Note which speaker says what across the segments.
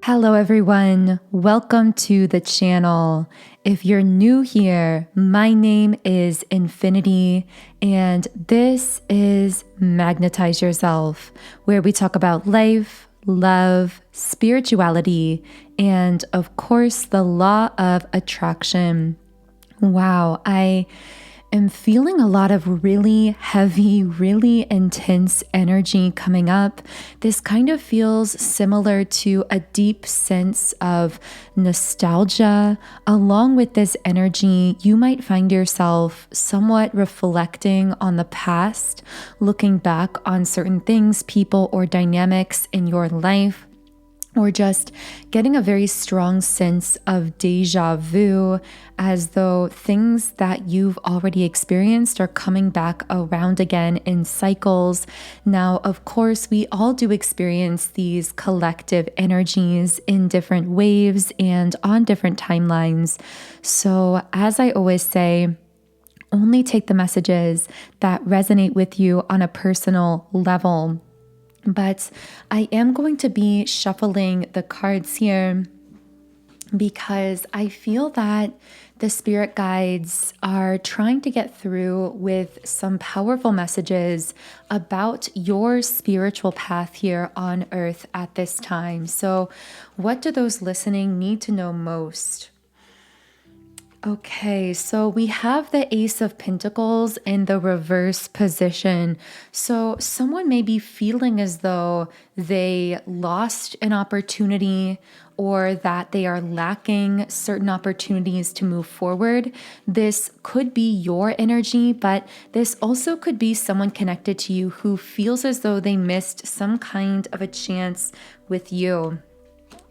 Speaker 1: Hello everyone, welcome to the channel. If you're new here, my name is Infinity and this is Magnetize Yourself, where we talk about life, love, spirituality, and of course the law of attraction. Wow, I am feeling a lot of really heavy, really intense energy coming up. This kind of feels similar to a deep sense of nostalgia. Along with this energy, you might find yourself somewhat reflecting on the past, looking back on certain things, people, or dynamics in your life, or just getting a very strong sense of deja vu, as though things that you've already experienced are coming back around again in cycles. Now, of course, we all do experience these collective energies in different waves and on different timelines. So, as I always say, only take the messages that resonate with you on a personal level. But I am going to be shuffling the cards here because I feel that the spirit guides are trying to get through with some powerful messages about your spiritual path here on earth at this time. So, what do those listening need to know most? Okay, so we have the Ace of Pentacles in the reverse position. So someone may be feeling as though they lost an opportunity or that they are lacking certain opportunities to move forward. This could be your energy, but this also could be someone connected to you who feels as though they missed some kind of a chance with you.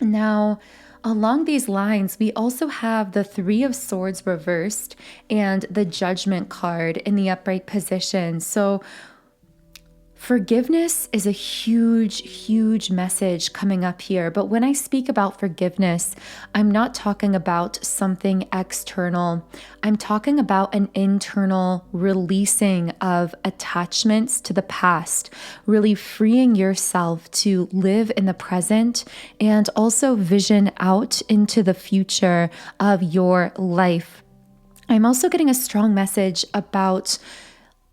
Speaker 1: Now, along these lines, we also have the Three of Swords reversed and the Judgment card in the upright position. So forgiveness is a huge message coming up here. But when I speak about forgiveness, I'm not talking about something external. I'm talking about an internal releasing of attachments to the past, really freeing yourself to live in the present and also vision out into the future of your life. I'm also getting a strong message about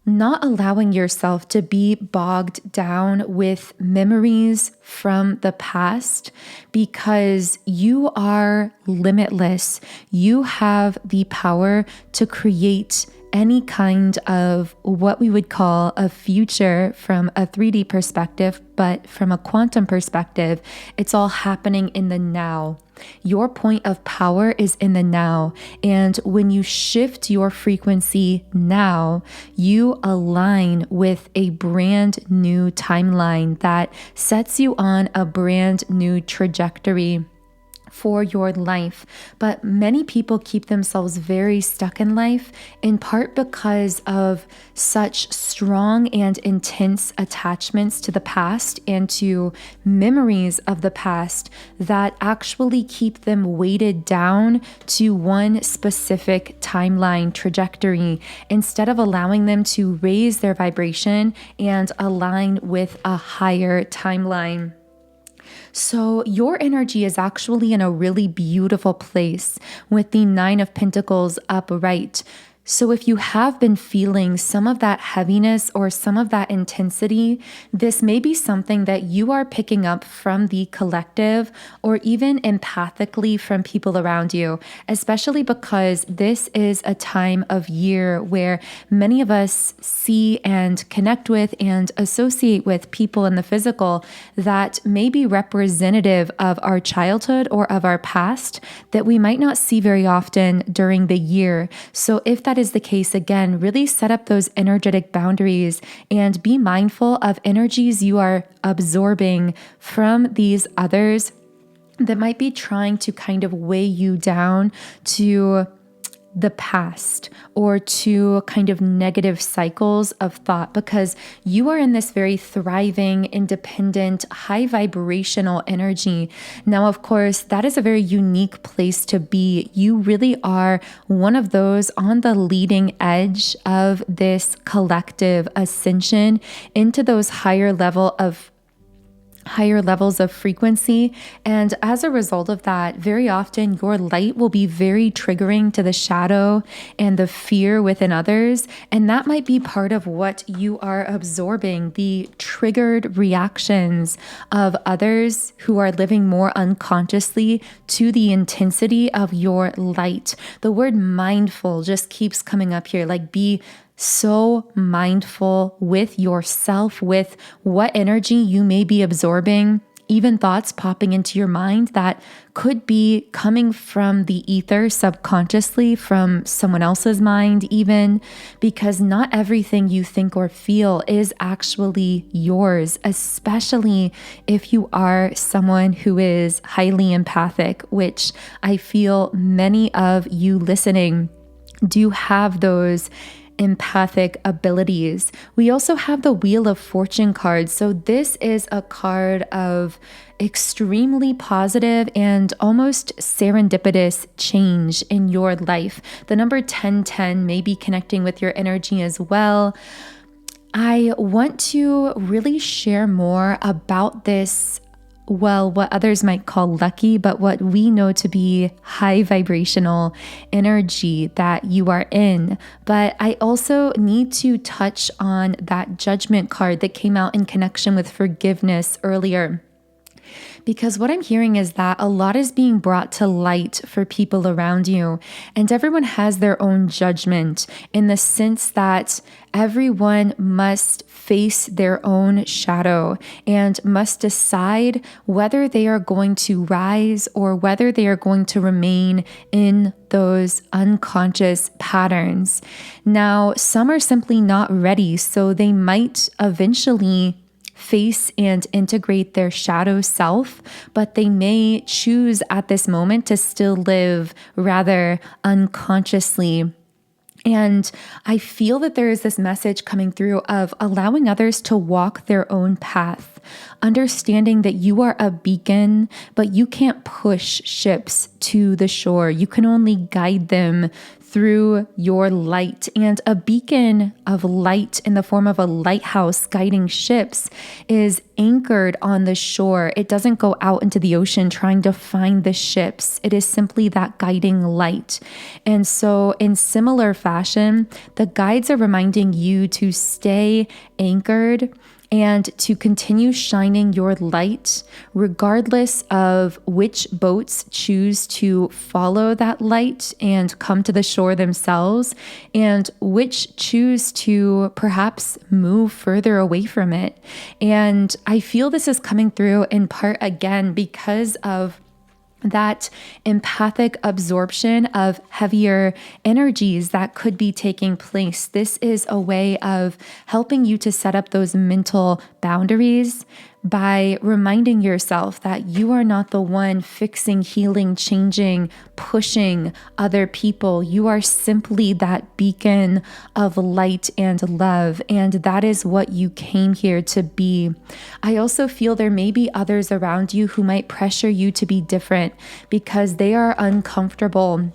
Speaker 1: not allowing yourself to be bogged down with memories from the past, because you are limitless. You have the power to create any kind of what we would call a future from a 3D perspective, but from a quantum perspective, it's all happening in the now. Your point of power is in the now. And when you shift your frequency now, you align with a brand new timeline that sets you on a brand new trajectory for your life. But many people keep themselves very stuck in life, in part because of such strong and intense attachments to the past and to memories of the past that actually keep them weighted down to one specific timeline trajectory, instead of allowing them to raise their vibration and align with a higher timeline. So your energy is actually in a really beautiful place with the Nine of Pentacles upright. So if you have been feeling some of that heaviness or some of that intensity, this may be something that you are picking up from the collective or even empathically from people around you, especially because this is a time of year where many of us see and connect with and associate with people in the physical that may be representative of our childhood or of our past that we might not see very often during the year. So if that is the case, again, really set up those energetic boundaries and be mindful of energies you are absorbing from these others that might be trying to kind of weigh you down to the past or to kind of negative cycles of thought, because you are in this very thriving, independent, high vibrational energy. Now, of course, that is a very unique place to be. You really are one of those on the leading edge of this collective ascension into those higher level of higher levels of frequency. And as a result of that, very often your light will be very triggering to the shadow and the fear within others. And that might be part of what you are absorbing, the triggered reactions of others who are living more unconsciously to the intensity of your light. The word mindful just keeps coming up here, like be so mindful with yourself, with what energy you may be absorbing, even thoughts popping into your mind that could be coming from the ether subconsciously, from someone else's mind even, because not everything you think or feel is actually yours, especially if you are someone who is highly empathic, which I feel many of you listening do have those empathic abilities. We also have the Wheel of Fortune card. So this is a card of extremely positive and almost serendipitous change in your life. The number 1010 may be connecting with your energy as well. I want to really share more about this, well, what others might call lucky, but what we know to be high vibrational energy that you are in. But I also need to touch on that Judgment card that came out in connection with forgiveness earlier. Because what I'm hearing is that a lot is being brought to light for people around you, and everyone has their own judgment in the sense that everyone must face their own shadow and must decide whether they are going to rise or whether they are going to remain in those unconscious patterns. Now, some are simply not ready, so they might eventually face and integrate their shadow self, but they may choose at this moment to still live rather unconsciously. And I feel that there is this message coming through of allowing others to walk their own path, understanding that you are a beacon, but you can't push ships to the shore. You can only guide them through your light. And a beacon of light in the form of a lighthouse guiding ships is anchored on the shore. It doesn't go out into the ocean trying to find the ships. It is simply that guiding light. And so in similar fashion, the guides are reminding you to stay anchored and to continue shining your light regardless of which boats choose to follow that light and come to the shore themselves, and which choose to perhaps move further away from it. And I feel this is coming through in part again because of that empathic absorption of heavier energies that could be taking place. This is a way of helping you to set up those mental boundaries by reminding yourself that you are not the one fixing, healing, changing, pushing other people. You are simply that beacon of light and love, and that is what you came here to be. I also feel there may be others around you who might pressure you to be different because they are uncomfortable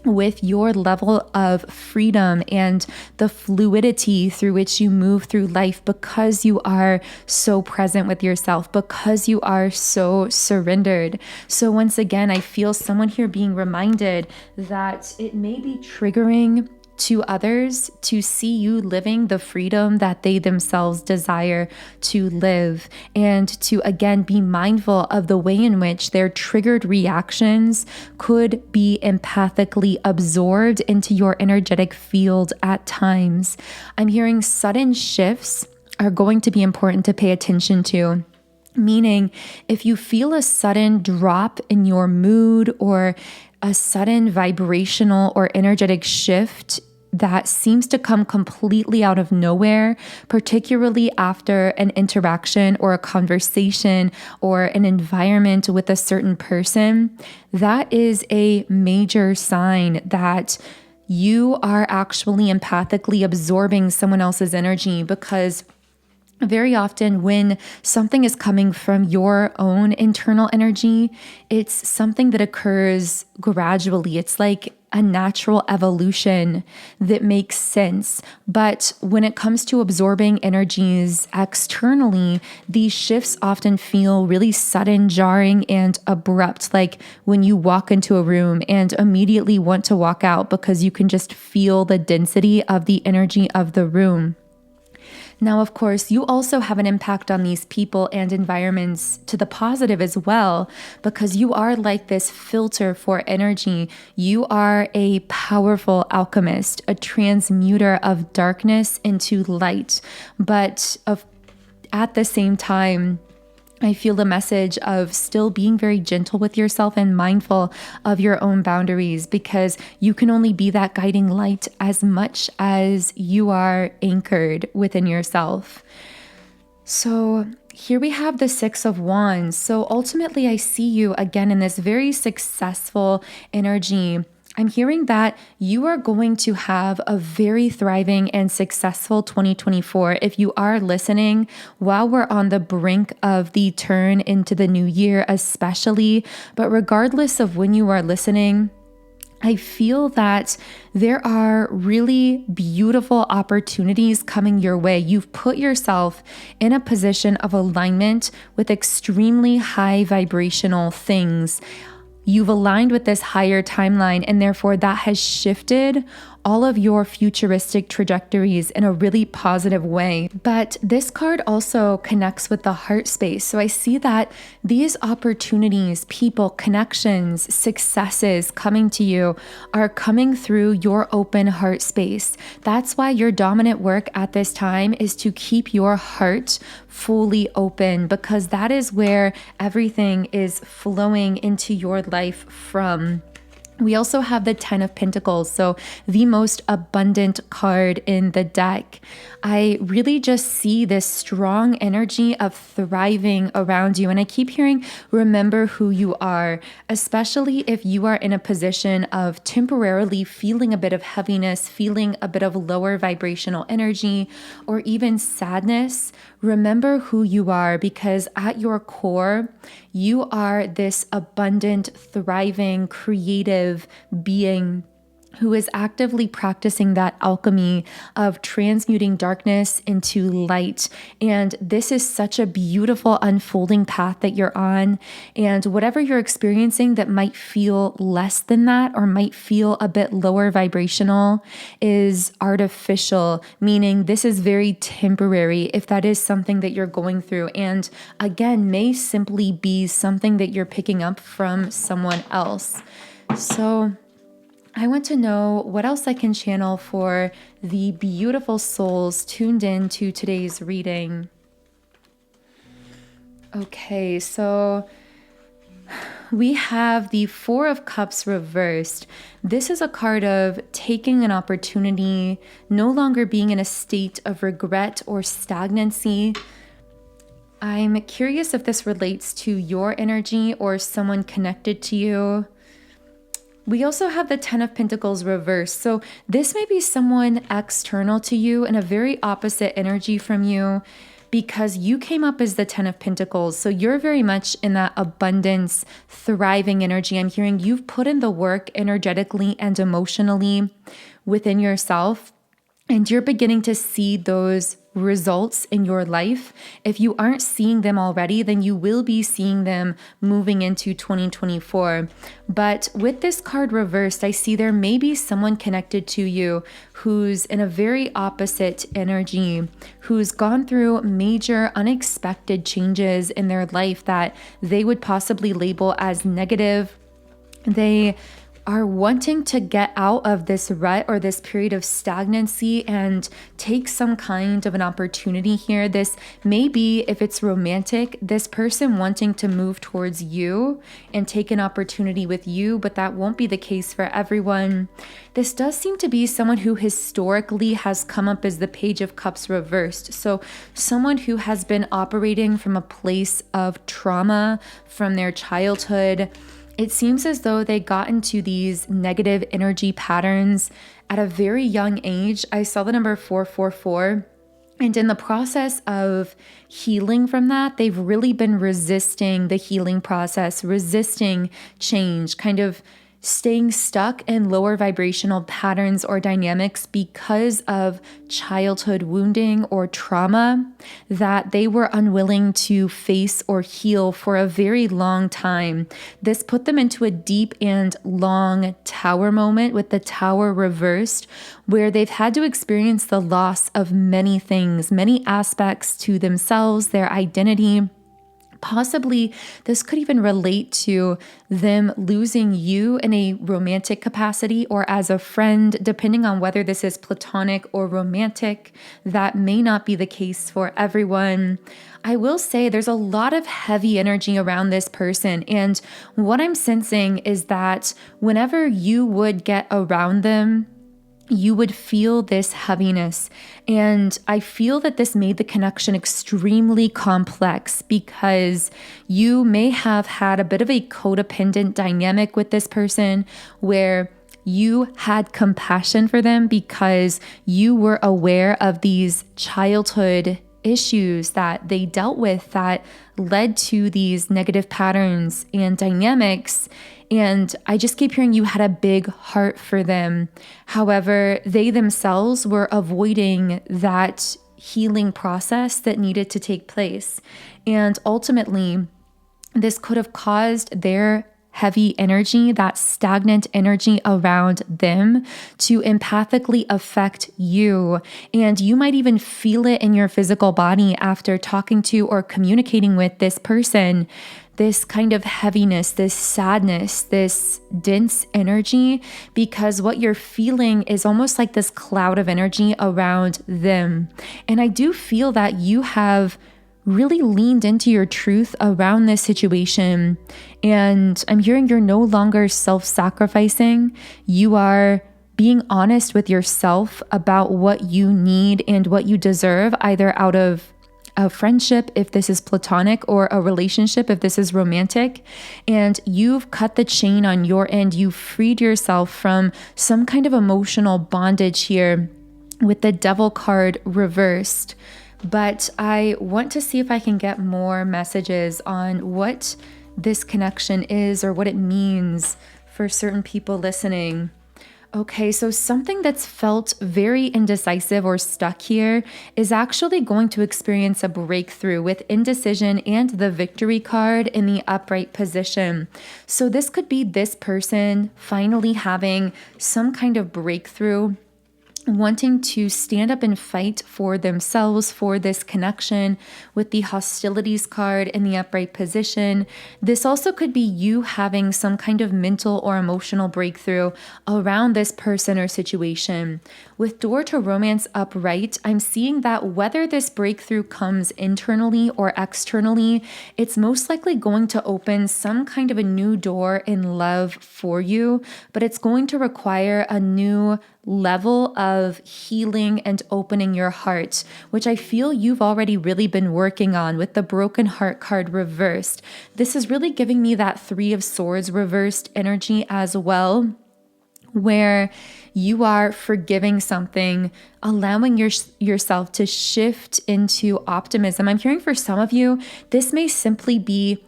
Speaker 1: with your level of freedom and the fluidity through which you move through life, because you are so present with yourself, because you are so surrendered. So once again, I feel someone here being reminded that it may be triggering to others to see you living the freedom that they themselves desire to live, and to again be mindful of the way in which their triggered reactions could be empathically absorbed into your energetic field at times. I'm hearing sudden shifts are going to be important to pay attention to. Meaning, if you feel a sudden drop in your mood or a sudden vibrational or energetic shift that seems to come completely out of nowhere, particularly after an interaction or a conversation or an environment with a certain person, that is a major sign that you are actually empathically absorbing someone else's energy, because very often when something is coming from your own internal energy, it's something that occurs gradually. It's like a natural evolution that makes sense. But when it comes to absorbing energies externally, these shifts often feel really sudden, jarring, and abrupt, like when you walk into a room and immediately want to walk out because you can just feel the density of the energy of the room. Now, of course, you also have an impact on these people and environments to the positive as well, because you are like this filter for energy. You are a powerful alchemist, a transmuter of darkness into light. But at the same time, I feel the message of still being very gentle with yourself and mindful of your own boundaries, because you can only be that guiding light as much as you are anchored within yourself. So here we have the Six of Wands. So ultimately, I see you again in this very successful energy. I'm hearing that you are going to have a very thriving and successful 2024 if you are listening while we're on the brink of the turn into the new year, especially. But regardless of when you are listening, I feel that there are really beautiful opportunities coming your way. You've put yourself in a position of alignment with extremely high vibrational things. You've aligned with this higher timeline, and therefore that has shifted all of your futuristic trajectories in a really positive way. But this card also connects with the heart space. So I see that these opportunities, people, connections, successes coming to you are coming through your open heart space. That's why your dominant work at this time is to keep your heart fully open, because that is where everything is flowing into your life from. We also have the Ten of Pentacles, so the most abundant card in the deck. I really just see this strong energy of thriving around you. And I keep hearing, remember who you are, especially if you are in a position of temporarily feeling a bit of heaviness, feeling a bit of lower vibrational energy, or even sadness. Remember who you are, because at your core, you are this abundant, thriving, creative being who is actively practicing that alchemy of transmuting darkness into light. And this is such a beautiful unfolding path that you're on. And whatever you're experiencing that might feel less than that, or might feel a bit lower vibrational, is artificial, meaning this is very temporary if that is something that you're going through. And again, may simply be something that you're picking up from someone else. So I want to know what else I can channel for the beautiful souls tuned in to today's reading. Okay, so we have the Four of Cups reversed. This is a card of taking an opportunity, no longer being in a state of regret or stagnancy. I'm curious if this relates to your energy or someone connected to you. We also have the Ten of Pentacles reversed. So this may be someone external to you and a very opposite energy from you, because you came up as the Ten of Pentacles. So you're very much in that abundance, thriving energy. I'm hearing you've put in the work energetically and emotionally within yourself, and you're beginning to see those results in your life. If you aren't seeing them already, then you will be seeing them moving into 2024. But with this card reversed, I see there may be someone connected to you who's in a very opposite energy, who's gone through major unexpected changes in their life that they would possibly label as negative. They are wanting to get out of this rut or this period of stagnancy and take some kind of an opportunity here. This may be, if it's romantic, this person wanting to move towards you and take an opportunity with you, but that won't be the case for everyone. This does seem to be someone who historically has come up as the Page of Cups reversed. So someone who has been operating from a place of trauma from their childhood. It seems as though they got into these negative energy patterns at a very young age. I saw the number 444. And in the process of healing from that, they've really been resisting the healing process, resisting change, kind of staying stuck in lower vibrational patterns or dynamics because of childhood wounding or trauma that they were unwilling to face or heal for a very long time. This put them into a deep and long tower moment with the tower reversed, where they've had to experience the loss of many things, many aspects to themselves, their identity. Possibly this could even relate to them losing you in a romantic capacity or as a friend, depending on whether this is platonic or romantic. That may not be the case for everyone. I will say there's a lot of heavy energy around this person. And what I'm sensing is that whenever you would get around them, you would feel this heaviness. And I feel that this made the connection extremely complex because you may have had a bit of a codependent dynamic with this person where you had compassion for them because you were aware of these childhood issues that they dealt with that led to these negative patterns and dynamics. And I just keep hearing you had a big heart for them. However, they themselves were avoiding that healing process that needed to take place. And ultimately, this could have caused their heavy energy, that stagnant energy around them, to empathically affect you. And you might even feel it in your physical body after talking to or communicating with this person. This kind of heaviness, this sadness, this dense energy, because what you're feeling is almost like this cloud of energy around them. And I do feel that you have really leaned into your truth around this situation. And I'm hearing you're no longer self-sacrificing. You are being honest with yourself about what you need and what you deserve, either out of a friendship, if this is platonic, or a relationship, if this is romantic. And you've cut the chain on your end. You've freed yourself from some kind of emotional bondage here with the Devil card reversed. But I want to see if I can get more messages on what this connection is or what it means for certain people listening. Okay, so something that's felt very indecisive or stuck here is actually going to experience a breakthrough with indecision and the victory card in the upright position. So this could be this person finally having some kind of breakthrough, wanting to stand up and fight for themselves, for this connection with the hostilities card in the upright position. This also could be you having some kind of mental or emotional breakthrough around this person or situation. With door to romance upright, I'm seeing that whether this breakthrough comes internally or externally, it's most likely going to open some kind of a new door in love for you, but it's going to require a new level of healing and opening your heart, which I feel you've already really been working on with the broken heart card reversed. This is really giving me that 3 of Swords reversed energy as well, where you are forgiving something, allowing yourself to shift into optimism. I'm hearing for some of you, this may simply be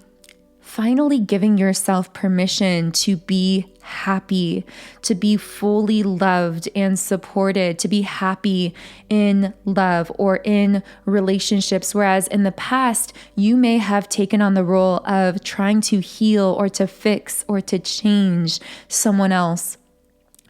Speaker 1: finally giving yourself permission to be happy, to be fully loved and supported, to be happy in love or in relationships. Whereas in the past, you may have taken on the role of trying to heal or to fix or to change someone else.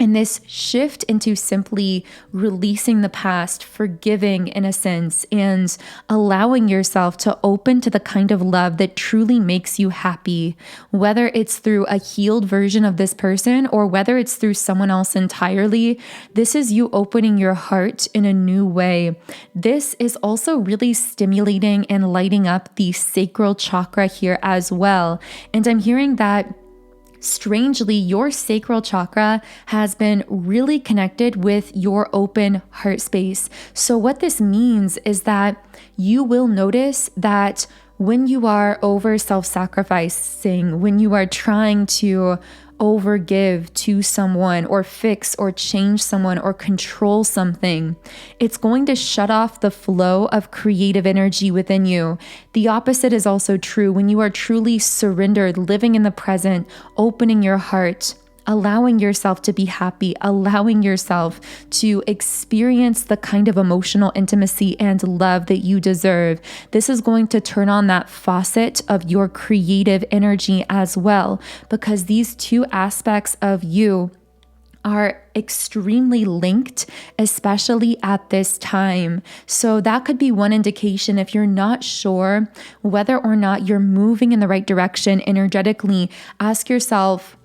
Speaker 1: And this shift into simply releasing the past, forgiving in a sense, and allowing yourself to open to the kind of love that truly makes you happy, whether it's through a healed version of this person or whether it's through someone else entirely. This is you opening your heart in a new way. This is also really stimulating and lighting up the sacral chakra here as well. And I'm hearing that strangely, your sacral chakra has been really connected with your open heart space. So what this means is that you will notice that when you are over self-sacrificing, when you are trying to overgive to someone or fix or change someone or control something, it's going to shut off the flow of creative energy within you. The opposite is also true when you are truly surrendered, living in the present, opening your heart, allowing yourself to be happy, allowing yourself to experience the kind of emotional intimacy and love that you deserve. This is going to turn on that faucet of your creative energy as well, because these two aspects of you are extremely linked, especially at this time. So that could be one indication if you're not sure whether or not you're moving in the right direction energetically. Ask yourself,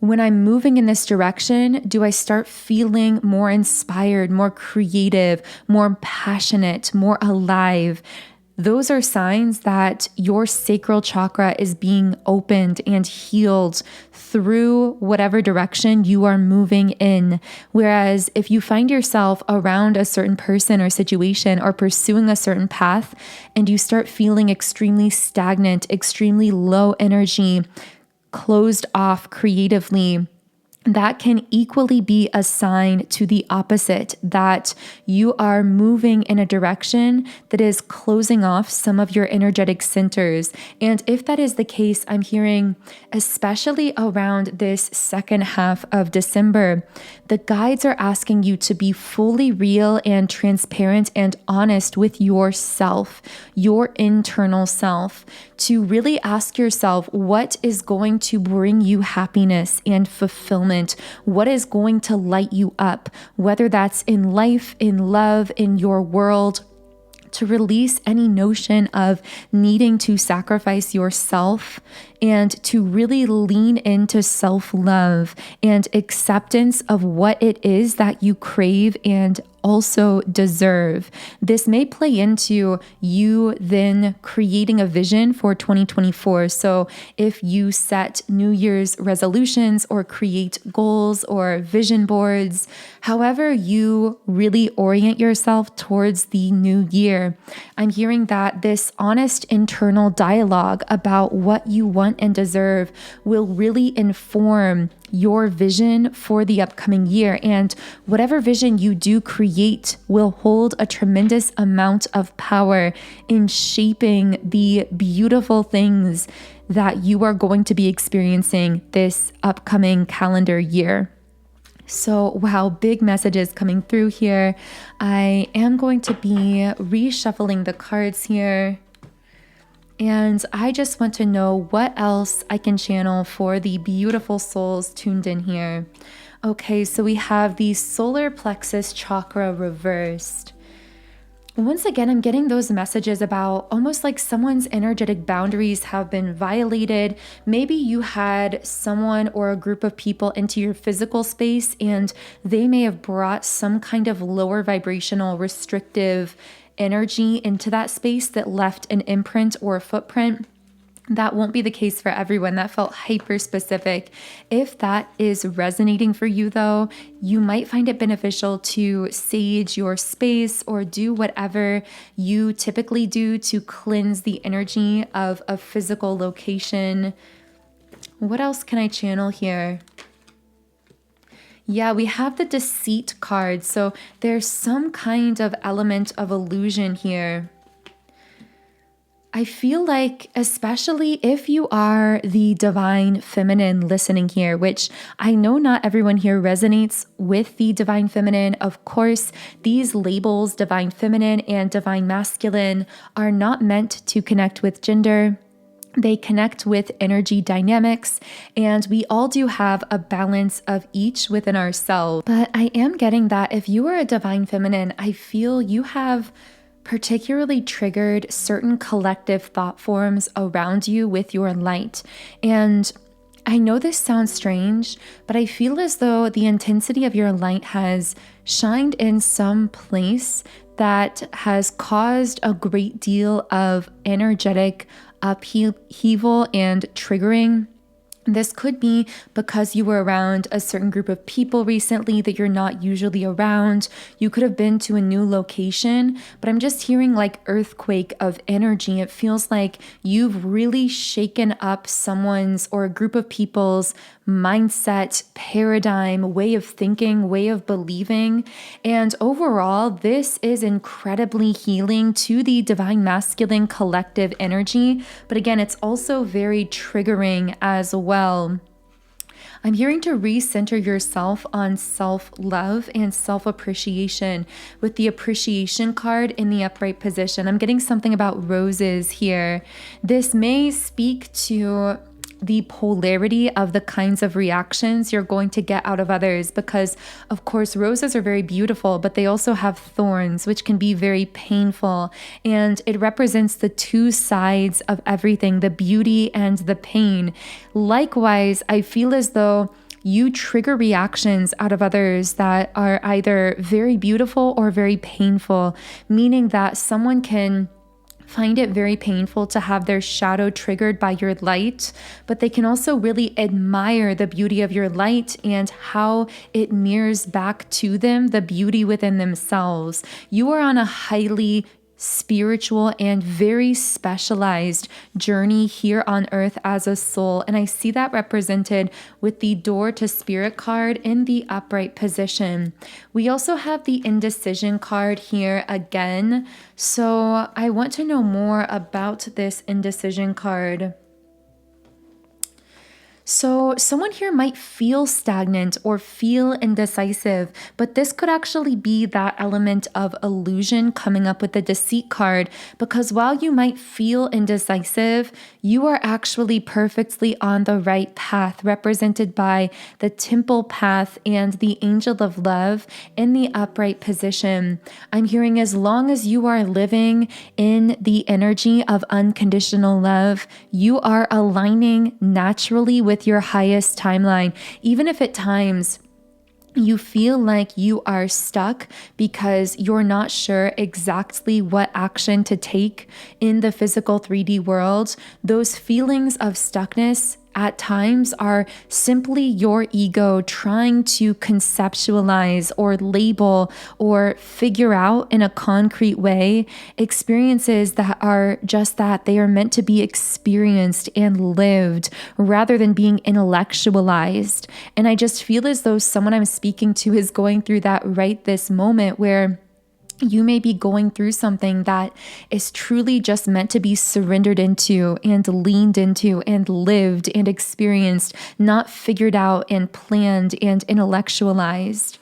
Speaker 1: when I'm moving in this direction, do I start feeling more inspired, more creative, more passionate, more alive? Those are signs that your sacral chakra is being opened and healed through whatever direction you are moving in. Whereas if you find yourself around a certain person or situation or pursuing a certain path and you start feeling extremely stagnant, extremely low energy, closed off creatively, that can equally be a sign to the opposite, that you are moving in a direction that is closing off some of your energetic centers. And if that is the case, I'm hearing, especially around this second half of December, the guides are asking you to be fully real and transparent and honest with yourself, your internal self, to really ask yourself what is going to bring you happiness and fulfillment, what is going to light you up, whether that's in life, in love, in your world, to release any notion of needing to sacrifice yourself and to really lean into self-love and acceptance of what it is that you crave and also deserve. This may play into you then creating a vision for 2024. So if you set New Year's resolutions or create goals or vision boards, however you really orient yourself towards the new year, I'm hearing that this honest internal dialogue about what you want and deserve will really inform your vision for the upcoming year. And whatever vision you do create will hold a tremendous amount of power in shaping the beautiful things that you are going to be experiencing this upcoming calendar year. So, wow, big messages coming through here. I am going to be reshuffling the cards here. And I just want to know what else I can channel for the beautiful souls tuned in here. Okay, so we have the solar plexus chakra reversed. Once again, I'm getting those messages about almost like someone's energetic boundaries have been violated. Maybe you had someone or a group of people into your physical space and they may have brought some kind of lower vibrational restrictive energy into that space that left an imprint or a footprint. That won't be the case for everyone. That felt hyper specific. If that is resonating for you though, you might find it beneficial to sage your space or do whatever you typically do to cleanse the energy of a physical location. What else can I channel here? Yeah, we have the deceit card. So there's some kind of element of illusion here. I feel like, especially if you are the divine feminine listening here, which I know not everyone here resonates with the divine feminine. Of course, these labels, divine feminine and divine masculine, are not meant to connect with gender. They connect with energy dynamics, and we all do have a balance of each within ourselves. But I am getting that if you are a divine feminine, I feel you have particularly triggered certain collective thought forms around you with your light. And I know this sounds strange, but I feel as though the intensity of your light has shined in some place that has caused a great deal of energetic upheaval and triggering. This could be because you were around a certain group of people recently that you're not usually around. You could have been to a new location, but I'm just hearing like earthquake of energy. It feels like you've really shaken up someone's or a group of people's mindset, paradigm, way of thinking, way of believing. And overall, this is incredibly healing to the divine masculine collective energy. But again, it's also very triggering as well. I'm hearing to recenter yourself on self-love and self-appreciation with the appreciation card in the upright position. I'm getting something about roses here. This may speak to the polarity of the kinds of reactions you're going to get out of others, because of course roses are very beautiful, but they also have thorns, which can be very painful, and it represents the two sides of everything, the beauty and the pain. Likewise, I feel as though you trigger reactions out of others that are either very beautiful or very painful, meaning that someone can find it very painful to have their shadow triggered by your light, but they can also really admire the beauty of your light and how it mirrors back to them the beauty within themselves. You are on a highly spiritual and very specialized journey here on earth as a soul, and I see that represented with the door to spirit card in the upright position. We also have the indecision card here again, so I want to know more about this indecision card. So someone here might feel stagnant or feel indecisive, but this could actually be that element of illusion coming up with the deceit card, because while you might feel indecisive, you are actually perfectly on the right path, represented by the temple path and the angel of love in the upright position. I'm hearing as long as you are living in the energy of unconditional love, you are aligning naturally with your highest timeline, even if at times you feel like you are stuck because you're not sure exactly what action to take in the physical 3D world. Those feelings of stuckness at times are simply your ego trying to conceptualize or label or figure out in a concrete way experiences that are just that. They are meant to be experienced and lived rather than being intellectualized. And I just feel as though someone I'm speaking to is going through that right this moment, where you may be going through something that is truly just meant to be surrendered into and leaned into and lived and experienced, not figured out and planned and intellectualized.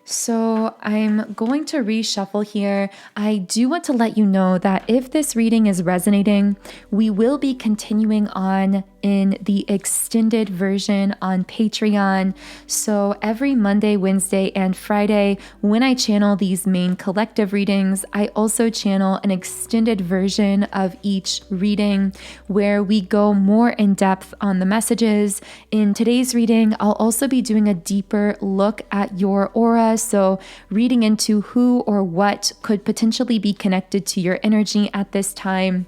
Speaker 1: So I'm going to reshuffle here. I do want to let you know that if this reading is resonating, we will be continuing on in the extended version on Patreon. So every Monday, Wednesday, and Friday, when I channel these main collective readings, I also channel an extended version of each reading where we go more in depth on the messages. In today's reading, I'll also be doing a deeper look at your aura. So reading into who or what could potentially be connected to your energy at this time,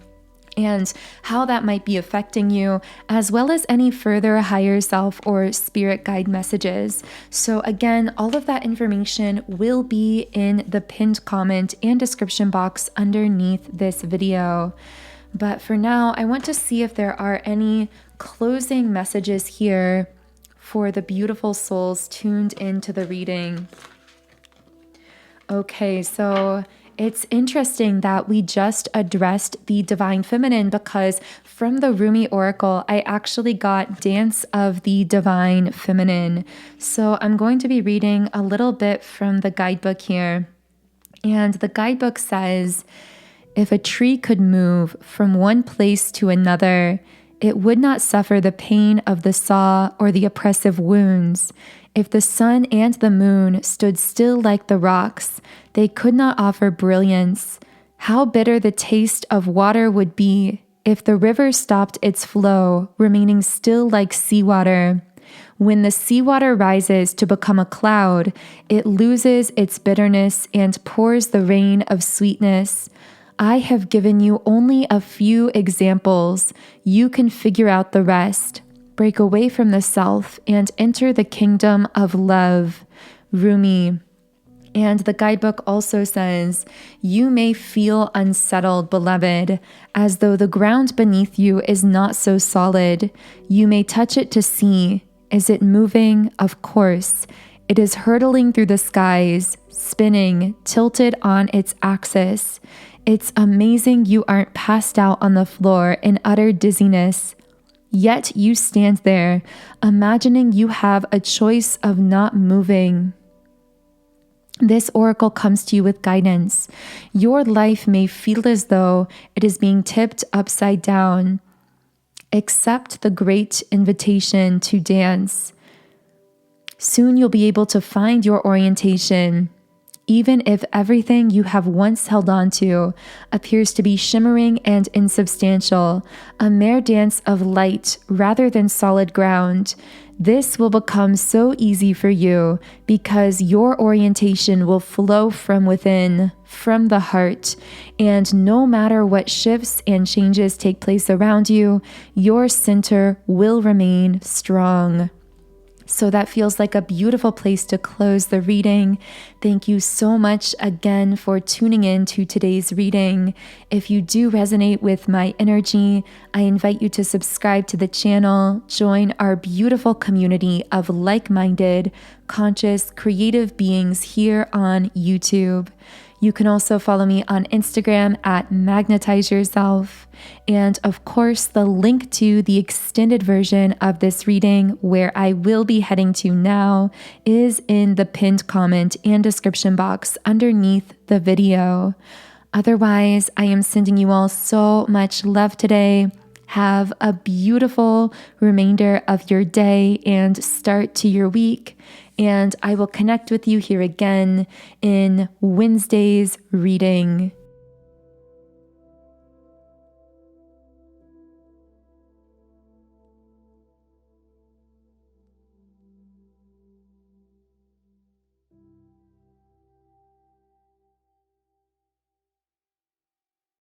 Speaker 1: and how that might be affecting you, as well as any further higher self or spirit guide messages. So again, all of that information will be in the pinned comment and description box underneath this video. But for now, I want to see if there are any closing messages here for the beautiful souls tuned into the reading. Okay, so it's interesting that we just addressed the Divine Feminine, because from the Rumi Oracle, I actually got Dance of the Divine Feminine. So I'm going to be reading a little bit from the guidebook here. And the guidebook says, if a tree could move from one place to another, it would not suffer the pain of the saw or the oppressive wounds. If the sun and the moon stood still like the rocks, they could not offer brilliance. How bitter the taste of water would be if the river stopped its flow, remaining still like seawater. When the seawater rises to become a cloud, it loses its bitterness and pours the rain of sweetness. I have given you only a few examples. You can figure out the rest. Break away from the self and enter the kingdom of love. Rumi. And the guidebook also says, you may feel unsettled, beloved, as though the ground beneath you is not so solid. You may touch it to see. Is it moving? Of course. It is hurtling through the skies, spinning, tilted on its axis. It's amazing you aren't passed out on the floor in utter dizziness. Yet you stand there, imagining you have a choice of not moving. This oracle comes to you with guidance. Your life may feel as though it is being tipped upside down. Accept the great invitation to dance. Soon you'll be able to find your orientation, even if everything you have once held on to appears to be shimmering and insubstantial, a mere dance of light rather than solid ground. This will become so easy for you because your orientation will flow from within, from the heart, and no matter what shifts and changes take place around you, your center will remain strong. So that feels like a beautiful place to close the reading. Thank you so much again for tuning in to today's reading. If you do resonate with my energy, I invite you to subscribe to the channel, join our beautiful community of like-minded, conscious, creative beings here on YouTube. You can also follow me on Instagram at Magnetize Yourself. And of course, the link to the extended version of this reading, where I will be heading to now, is in the pinned comment and description box underneath the video. Otherwise, I am sending you all so much love today. Have a beautiful remainder of your day and start to your week. And I will connect with you here again in Wednesday's reading.